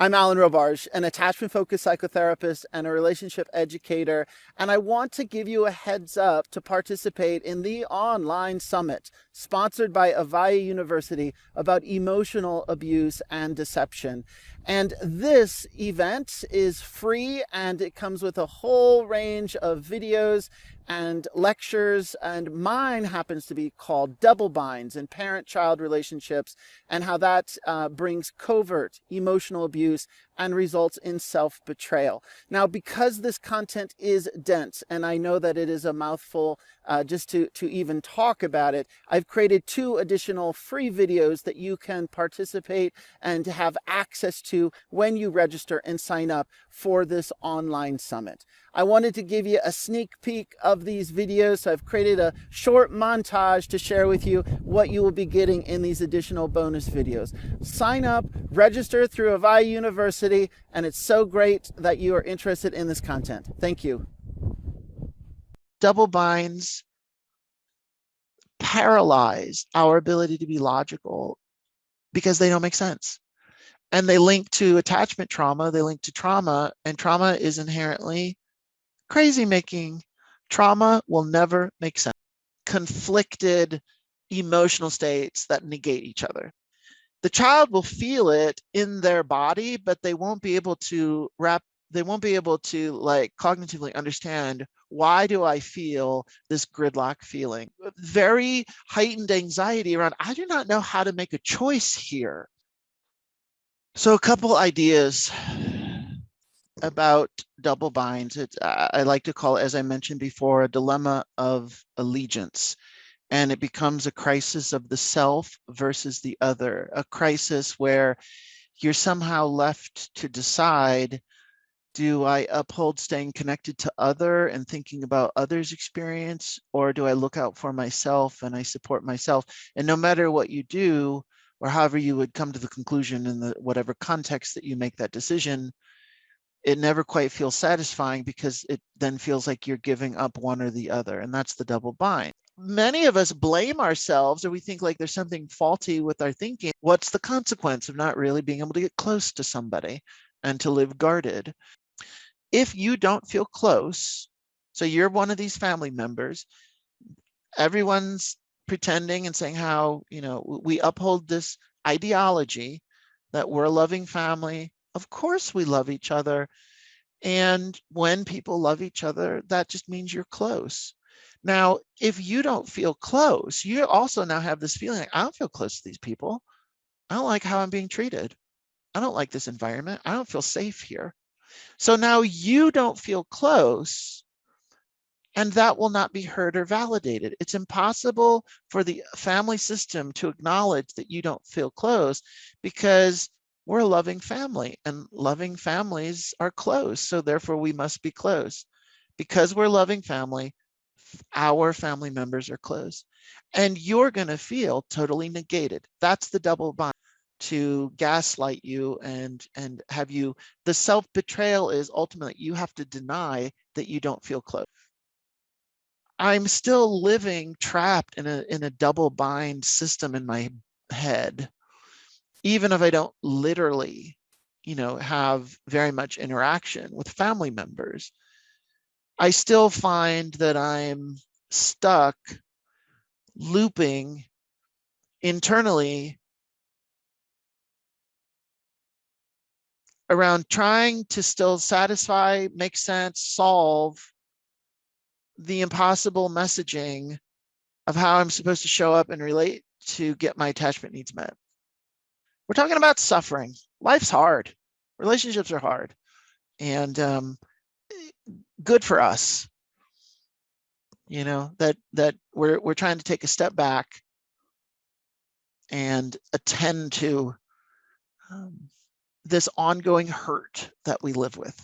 I'm Alan Robarge, an attachment-focused psychotherapist and a relationship educator, and I want to give you a heads up to participate in the online summit sponsored by Avaya University about emotional abuse and deception. And this event is free, and it comes with a whole range of videos and lectures, and mine happens to be called Double Binds in Parent-Child Relationships, and how that brings covert emotional abuse and results in self-betrayal. Now, because this content is dense, and I know that it is a mouthful just to even talk about it, I've created 2 additional free videos that you can participate and have access to when you register and sign up for this online summit. I wanted to give you a sneak peek of these videos, so I've created a short montage to share with you what you will be getting in these additional bonus videos. Sign up, register through Avaya University, and it's so great that you are interested in this content. Thank you. Double binds paralyze our ability to be logical because they don't make sense. And they link to attachment trauma, they link to trauma, and trauma is inherently crazy making. Trauma will never make sense. Conflicted emotional states that negate each other. The child will feel it in their body, but they won't be able to like cognitively understand, why do I feel this gridlock feeling? Very heightened anxiety around, I do not know how to make a choice here. So a couple ideas about double binds. I like to call it, as I mentioned before, a dilemma of allegiance. And it becomes a crisis of the self versus the other, a crisis where you're somehow left to decide, do I uphold staying connected to other and thinking about others' experience, or do I look out for myself and I support myself? And no matter what you do, or however you would come to the conclusion in the whatever context that you make that decision, it never quite feels satisfying because it then feels like you're giving up one or the other. And that's the double bind. Many of us blame ourselves, or we think like there's something faulty with our thinking. What's the consequence of not really being able to get close to somebody and to live guarded? If you don't feel close, so you're one of these family members, everyone's pretending and saying how, we uphold this ideology that we're a loving family. Of course we love each other. And when people love each other, that just means you're close. Now, if you don't feel close, you also now have this feeling like, I don't feel close to these people. I don't like how I'm being treated. I don't like this environment. I don't feel safe here. So now you don't feel close, and that will not be heard or validated. It's impossible for the family system to acknowledge that you don't feel close, because we're a loving family and loving families are close. So therefore we must be close. Because we're a loving family, our family members are close. And you're going to feel totally negated. That's the double bind, to gaslight you and have you. The self-betrayal is ultimately you have to deny that you don't feel close. I'm still living trapped in a double bind system in my head, even if I don't literally, have very much interaction with family members. I still find that I'm stuck looping internally around trying to still satisfy, make sense, solve the impossible messaging of how I'm supposed to show up and relate to get my attachment needs met. We're talking about suffering. Life's hard. Relationships are hard. And good for us, that we're trying to take a step back and attend to this ongoing hurt that we live with.